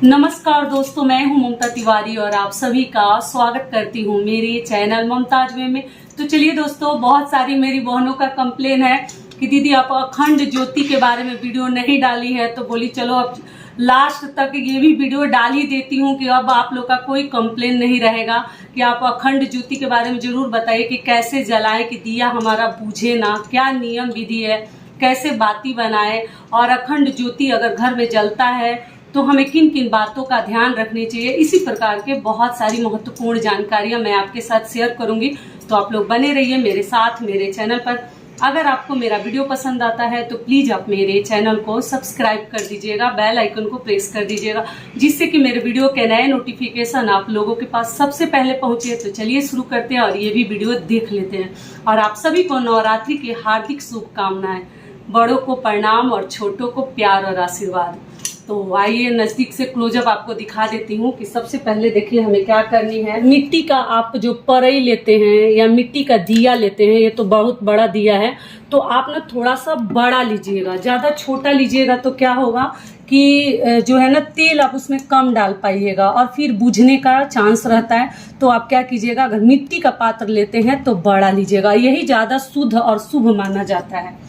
नमस्कार दोस्तों, मैं हूं ममता तिवारी और आप सभी का स्वागत करती हूं मेरे चैनल ममताज वे में। तो चलिए दोस्तों, बहुत सारी मेरी बहनों का कंप्लेन है कि दीदी आप अखंड ज्योति के बारे में वीडियो नहीं डाली है, तो बोली चलो अब लास्ट तक ये भी वीडियो डाल ही देती हूँ कि अब आप लोग का कोई कंप्लेन नहीं रहेगा कि आप अखंड ज्योति के बारे में जरूर बताइए कि कैसे जलाएं कि दिया हमारा बुझे ना, क्या नियम विधि है, कैसे बाती बनाए, और अखंड ज्योति अगर घर में जलता है तो हमें किन किन बातों का ध्यान रखनी चाहिए। इसी प्रकार के बहुत सारी महत्वपूर्ण जानकारियां मैं आपके साथ शेयर करूंगी, तो आप लोग बने रहिए मेरे साथ मेरे चैनल पर। अगर आपको मेरा वीडियो पसंद आता है तो प्लीज आप मेरे चैनल को सब्सक्राइब कर दीजिएगा, बेल आइकन को प्रेस कर दीजिएगा, जिससे कि मेरे वीडियो के नए नोटिफिकेशन आप लोगों के पास सबसे पहले पहुंचे। तो चलिए शुरू करते हैं और ये भी वीडियो देख लेते हैं। और आप सभी को नवरात्रि की हार्दिक शुभकामनाएं, बड़ों को प्रणाम और छोटों को प्यार और आशीर्वाद। तो आइए नजदीक से क्लोजअप आपको दिखा देती हूँ कि सबसे पहले देखिए हमें क्या करनी है। मिट्टी का आप जो परई लेते हैं या मिट्टी का दिया लेते हैं, ये तो बहुत बड़ा दिया है, तो आप ना थोड़ा सा बड़ा लीजिएगा, ज्यादा छोटा लीजिएगा तो क्या होगा कि जो है ना तेल आप उसमें कम डाल पाइएगा और फिर बुझने का चांस रहता है। तो आप क्या कीजिएगा, अगर मिट्टी का पात्र लेते हैं तो बड़ा लीजिएगा, यही ज्यादा शुद्ध और शुभ माना जाता है।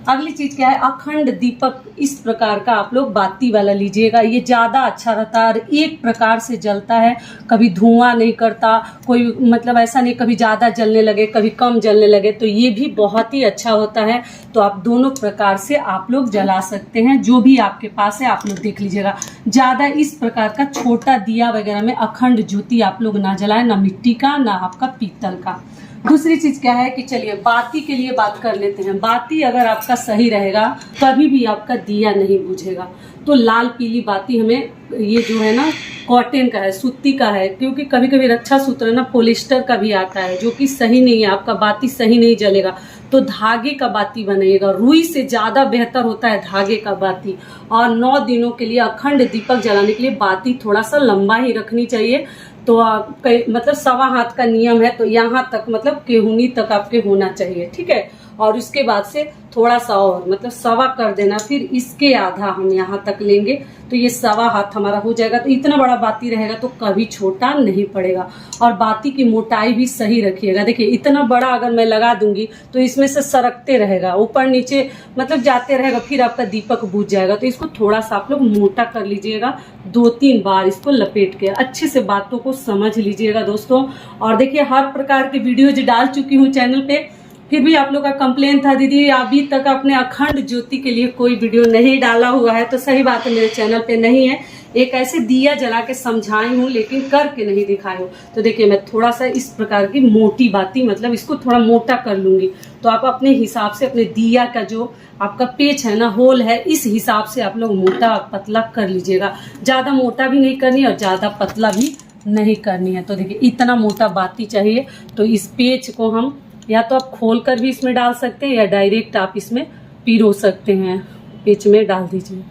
अगली चीज क्या है, अखंड दीपक इस प्रकार का आप लोग बाती वाला लीजिएगा, ये ज्यादा अच्छा रहता है और एक प्रकार से जलता है, कभी धुआं नहीं करता, कोई मतलब ऐसा नहीं कभी ज्यादा जलने लगे कभी कम जलने लगे, तो ये भी बहुत ही अच्छा होता है। तो आप दोनों प्रकार से आप लोग जला सकते हैं, जो भी आपके पास है आप लोग देख लीजिएगा। ज्यादा इस प्रकार का छोटा दिया वगैरह में अखंड ज्योति आप लोग ना जलाएं, ना मिट्टी का ना आपका पीतल का। दूसरी चीज क्या है कि चलिए बाती के लिए बात कर लेते हैं। बाती अगर आपका सही रहेगा कभी भी आपका दिया नहीं बुझेगा। तो लाल पीली बाती हमें, ये जो है ना कॉटन का है, सूती का है, क्योंकि कभी कभी रक्षा सूत्र ना पॉलिस्टर का भी आता है जो कि सही नहीं है, आपका बाती सही नहीं जलेगा। तो धागे का बाती बनाइएगा, रुई से ज्यादा बेहतर होता है धागे का बाती। और 9 दिनों के लिए अखंड दीपक जलाने के लिए बाती थोड़ा सा लंबा ही रखनी चाहिए। तो मतलब 1.25 हाथ का नियम है, तो यहाँ तक मतलब केहूनी तक आपके होना चाहिए, ठीक है। और उसके बाद से थोड़ा सा और मतलब 1.25 कर देना, फिर इसके आधा हम यहाँ तक लेंगे, तो ये 1.25 हाथ हमारा हो जाएगा। तो इतना बड़ा बाती रहेगा तो कभी छोटा नहीं पड़ेगा। और बाती की मोटाई भी सही रखिएगा। देखिए इतना बड़ा अगर मैं लगा दूंगी तो इसमें से सरकते रहेगा, ऊपर नीचे मतलब जाते रहेगा, फिर आपका दीपक बुझ जाएगा। तो इसको थोड़ा सा आप लोग मोटा कर लीजिएगा, 2-3 बार इसको लपेट के अच्छे से बातों को समझ लीजिएगा दोस्तों। और देखिए हर प्रकार के वीडियोज डाल चुकी हूँ चैनल पे, फिर भी आप लोग का कंप्लेन था दीदी अभी तक आपने अखंड ज्योति के लिए कोई वीडियो नहीं डाला हुआ है। तो सही बात है, मेरे चैनल पे नहीं है। एक ऐसे दिया जला के समझाई हूँ लेकिन करके नहीं दिखाई हूँ। तो देखिए मैं थोड़ा सा इस प्रकार की मोटी बाती मतलब इसको थोड़ा मोटा कर लूंगी। तो आप अपने हिसाब से अपने दिया का जो आपका पेच है ना, होल है, इस हिसाब से आप लोग मोटा पतला कर लीजिएगा। ज्यादा मोटा भी नहीं करनी और ज्यादा पतला भी नहीं करनी है। तो देखिए इतना मोटा बाती चाहिए। तो इस पेच को हम या तो आप खोल कर भी इसमें डाल सकते हैं या डायरेक्ट आप इसमें पिरो सकते हैं, पेच में डाल दीजिए,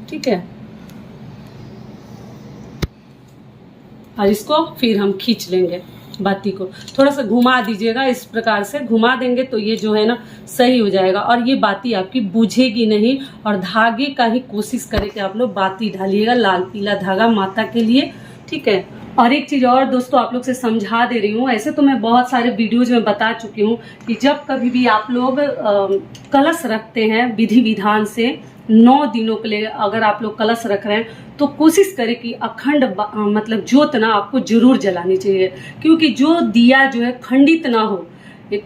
ठीक है। और इसको फिर हम खींच लेंगे, बाती को थोड़ा सा घुमा दीजिएगा, इस प्रकार से घुमा देंगे तो ये जो है ना सही हो जाएगा। और ये बाती आपकी बुझेगी नहीं। और धागे का ही कोशिश करें कि आप लोग बाती डालिएगा, लाल पीला धागा माता के लिए, ठीक है। और एक चीज और दोस्तों आप लोग से समझा दे रही हूँ, ऐसे तो मैं बहुत सारे वीडियोज में बता चुकी हूँ कि जब कभी भी आप लोग कलश रखते हैं विधि विधान से 9 दिनों के लिए अगर आप लोग कलश रख रहे हैं तो कोशिश करें कि अखंड मतलब ज्योत ना आपको जरूर जलानी चाहिए, क्योंकि जो दिया जो है खंडित ना हो,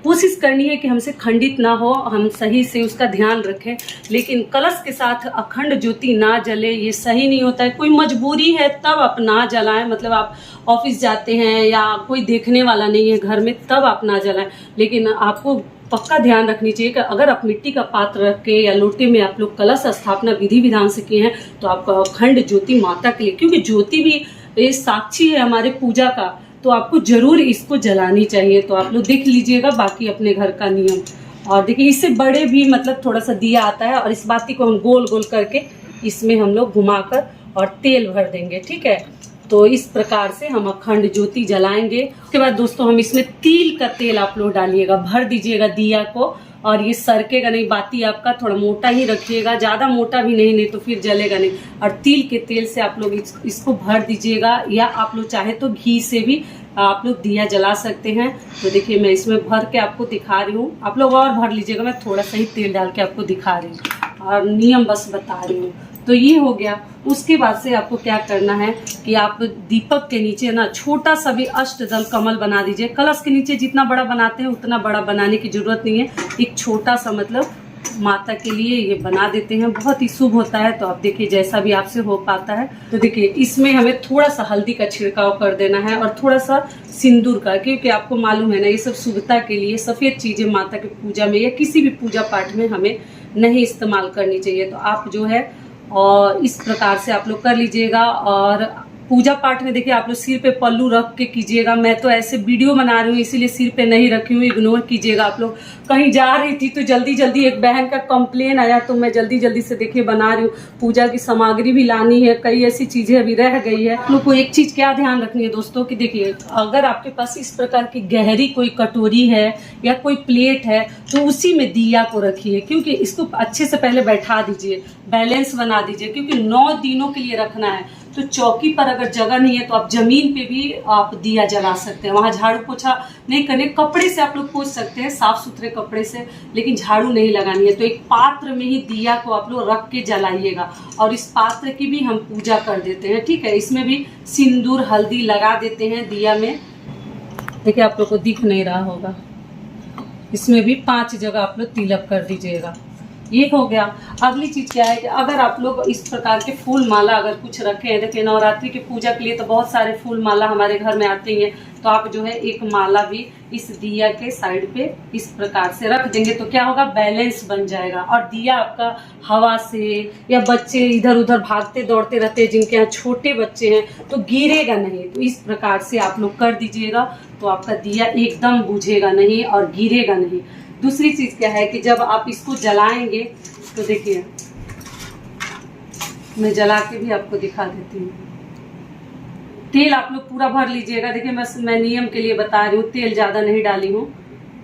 कोशिश करनी है कि हमसे खंडित ना हो, हम सही से उसका ध्यान रखें। लेकिन कलश के साथ अखंड ज्योति ना जले ये सही नहीं होता है। कोई मजबूरी है तब आप ना जलाएं, मतलब आप ऑफिस जाते हैं या कोई देखने वाला नहीं है घर में तब आप ना जलाएं। लेकिन आपको पक्का ध्यान रखनी चाहिए कि अगर आप मिट्टी का पात्र रख के या लोटे में आप लोग कलश स्थापना विधि विधान से किए हैं तो आपका अखंड ज्योति माता के लिए, क्योंकि ज्योति भी साक्षी है हमारे पूजा का, तो आपको जरूर इसको जलानी चाहिए। तो आप लोग देख लीजिएगा बाकी अपने घर का नियम। और देखिए इससे बड़े भी मतलब थोड़ा सा दिया आता है, और इस बाती को हम गोल गोल करके इसमें हम लोग घुमाकर और तेल भर देंगे, ठीक है। तो इस प्रकार से हम अखंड ज्योति जलाएंगे। उसके बाद दोस्तों हम इसमें तिल का तेल आप लोग डालिएगा, भर दीजिएगा दिया को और ये सरकेगा नहीं। बाती आपका थोड़ा मोटा ही रखिएगा, ज़्यादा मोटा भी नहीं, नहीं तो फिर जलेगा नहीं। और तिल के तेल से आप लोग इसको भर दीजिएगा, या आप लोग चाहे तो घी से भी आप लोग दिया जला सकते हैं। तो देखिए मैं इसमें भर के आपको दिखा रही हूँ, आप लोग और भर लीजिएगा, मैं थोड़ा सा ही तेल डाल के आपको दिखा रही हूँ और नियम बस बता रही हूँ। तो ये हो गया। उसके बाद से आपको क्या करना है कि आप दीपक के नीचे ना छोटा सा भी अष्टदल कमल बना दीजिए। कलश के नीचे जितना बड़ा बनाते हैं उतना बड़ा बनाने की जरूरत नहीं है, एक छोटा सा मतलब माता के लिए ये बना देते हैं, बहुत ही शुभ होता है। तो आप देखिए जैसा भी आपसे हो पाता है। तो देखिए इसमें हमें थोड़ा सा हल्दी का छिड़काव कर देना है और थोड़ा सा सिंदूर का, क्योंकि आपको मालूम है ना ये सब शुभता के लिए सफ़ेद चीज़ें माता की पूजा में या किसी भी पूजा पाठ में हमें नहीं इस्तेमाल करनी चाहिए। तो आप जो है और इस प्रकार से आप लोग कर लीजिएगा। और पूजा पाठ में देखिए आप लोग सिर पे पल्लू रख के कीजिएगा। मैं तो ऐसे वीडियो बना रही हूँ इसीलिए सिर पे नहीं रखी हूँ, इग्नोर कीजिएगा। आप लोग कहीं जा रही थी तो जल्दी जल्दी एक बहन का कंप्लेन आया तो मैं जल्दी जल्दी से देखिए बना रही हूँ। पूजा की सामग्री भी लानी है, कई ऐसी चीजें अभी रह गई है। आप लोग को एक चीज क्या ध्यान रखनी है दोस्तों कि देखिए अगर आपके पास इस प्रकार की गहरी कोई कटोरी है या कोई प्लेट है तो उसी में दिया को रखिए, क्योंकि इसको अच्छे से पहले बैठा दीजिए, बैलेंस बना दीजिए, क्योंकि 9 दिनों के लिए रखना है। तो चौकी पर अगर जगह नहीं है तो आप जमीन पे भी आप दिया जला सकते हैं। वहां झाड़ू पोछा नहीं करने, कपड़े से आप लोग पोछ सकते हैं, साफ सुथरे कपड़े से, लेकिन झाड़ू नहीं लगानी है। तो एक पात्र में ही दिया को आप लोग रख के जलाइएगा। और इस पात्र की भी हम पूजा कर देते हैं, ठीक है। इसमें भी सिंदूर हल्दी लगा देते हैं दिया में। देखिए आप लोग को दिख नहीं रहा होगा, इसमें भी 5 जगह आप लोग तिलक कर दीजिएगा। ये हो गया। अगली चीज क्या है कि अगर आप लोग इस प्रकार के फूल माला अगर कुछ रखे हैं, देखिए नवरात्रि की पूजा के लिए तो बहुत सारे फूल माला हमारे घर में आते ही हैं, तो आप जो है एक माला भी इस दिया के साइड पे इस प्रकार से रख देंगे तो क्या होगा, बैलेंस बन जाएगा। और दिया आपका हवा से या बच्चे इधर उधर भागते दौड़ते रहते हैं जिनके यहाँ छोटे बच्चे हैं तो गिरेगा नहीं। तो इस प्रकार से आप लोग कर दीजिएगा तो आपका दिया एकदम बुझेगा नहीं और गिरेगा नहीं। दूसरी चीज क्या है कि जब आप इसको जलाएंगे तो देखिए मैं जला के भी आपको दिखा देती हूँ। तेल आप लोग पूरा भर लीजिएगा। देखिए बस मैं नियम के लिए बता रही हूँ, तेल ज्यादा नहीं डाली हूँ।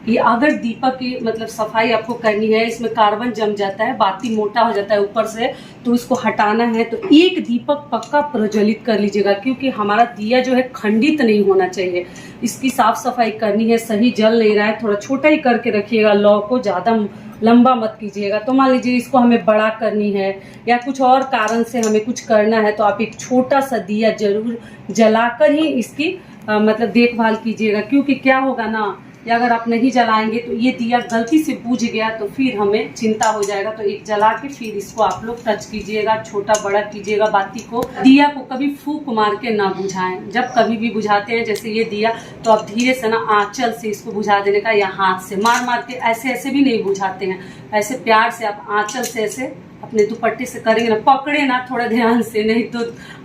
कि अगर दीपक की मतलब सफाई आपको करनी है, इसमें कार्बन जम जाता है, बाती मोटा हो जाता है ऊपर से, तो इसको हटाना है तो एक दीपक पक्का प्रज्वलित कर लीजिएगा, क्योंकि हमारा दिया जो है खंडित नहीं होना चाहिए। इसकी साफ सफाई करनी है, सही जल नहीं रहा है, थोड़ा छोटा ही करके रखिएगा, लौ को ज्यादा लंबा मत कीजिएगा। तो मान लीजिए इसको हमें बड़ा करनी है या कुछ और कारण से हमें कुछ करना है तो आप एक छोटा सा दिया जरूर जलाकर ही इसकी मतलब देखभाल कीजिएगा। क्योंकि क्या होगा ना, या अगर आप नहीं जलाएंगे तो ये दिया गलती से बुझ गया तो फिर हमें चिंता हो जाएगा। तो एक जला के फिर इसको आप लोग टच कीजिएगा, छोटा बड़ा कीजिएगा बाती को। दिया को कभी फूंक मार के ना बुझाएं। जब कभी भी बुझाते हैं जैसे ये दिया तो आप धीरे से ना आंचल से इसको बुझा देने का, या हाथ से मार मार के, ऐसे ऐसे भी नहीं बुझाते हैं, ऐसे प्यार से आप आंचल से ऐसे अपने दुपट्टे से करेंगे ना, पकड़े ना थोड़ा ध्यान से, नहीं तो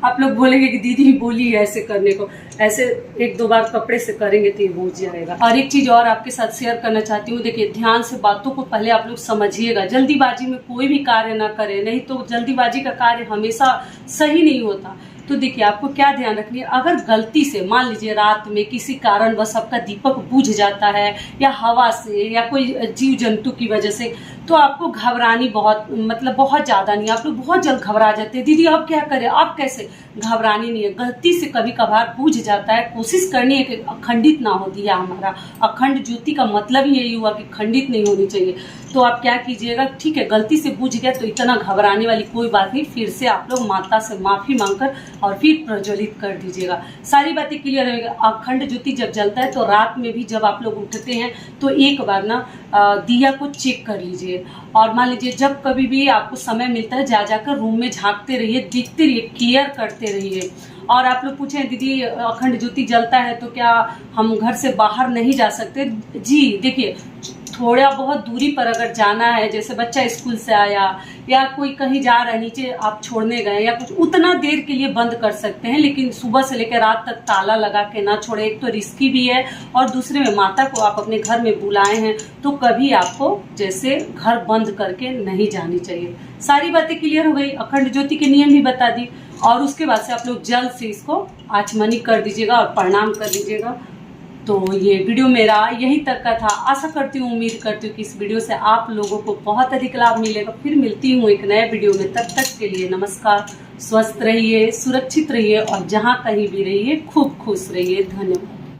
आप लोग बोलेंगे कि दीदी बोली है ऐसे करने को। ऐसे 1-2 बार कपड़े से करेंगे तो ये बुझ जाएगा। और एक चीज और आपके साथ शेयर करना चाहती हूँ, देखिए ध्यान से बातों को पहले आप लोग समझिएगा। जल्दीबाजी में कोई भी कार्य ना करें, नहीं तो जल्दीबाजी का कार्य हमेशा सही नहीं होता। तो देखिए आपको क्या ध्यान रखनी है, अगर गलती से मान लीजिए रात में किसी कारणवश आपका दीपक बुझ जाता है या हवा से या कोई जीव जंतु की वजह से, तो आपको घबरानी बहुत ज़्यादा नहीं, आप लोग बहुत जल्द घबरा जाते हैं, दीदी अब क्या करें, अब कैसे। घबरानी नहीं है, गलती से कभी कभार बुझ जाता है, कोशिश करनी है कि अखंडित ना हो दिया हमारा। अखंड ज्योति का मतलब ही यही हुआ कि खंडित नहीं होनी चाहिए। तो आप क्या कीजिएगा, ठीक है गलती से बुझ गया तो इतना घबराने वाली कोई बात नहीं, फिर से आप लोग माता से माफी मांगकर और फिर प्रज्वलित कर दीजिएगा। सारी बातें क्लियर रहेगा। अखंड ज्योति जब जलता है तो रात में भी जब आप लोग उठते हैं तो एक बार ना दिया को चेक कर लीजिए। और मान लीजिए जब कभी भी आपको समय मिलता है जाकर रूम में झांकते रहिए, देखते रहिए, केयर करते रहिए। और आप लोग पूछें दीदी अखंड ज्योति जलता है तो क्या हम घर से बाहर नहीं जा सकते? जी देखिए, थोड़ा बहुत दूरी पर अगर जाना है, जैसे बच्चा स्कूल से आया या कोई कहीं जा रहा है, नीचे आप छोड़ने गए या कुछ, उतना देर के लिए बंद कर सकते हैं, लेकिन सुबह से लेकर रात तक ताला लगा के ना छोड़े। एक तो रिस्की भी है और दूसरे में माता को आप अपने घर में बुलाए हैं तो कभी आपको जैसे घर बंद करके नहीं जानी चाहिए। सारी बातें क्लियर हो गई, अखंड ज्योति के नियम भी बता दी। और उसके बाद से आप लोग जल्द से इसको आचमनी कर दीजिएगा और प्रणाम कर दीजिएगा। तो ये वीडियो मेरा यही तक का था। आशा करती हूँ, उम्मीद करती हूँ कि इस वीडियो से आप लोगों को बहुत अधिक लाभ मिलेगा। फिर मिलती हूँ एक नए वीडियो में, तब तक के लिए नमस्कार। स्वस्थ रहिए, सुरक्षित रहिए और जहाँ कहीं भी रहिए खूब खुश रहिए। धन्यवाद।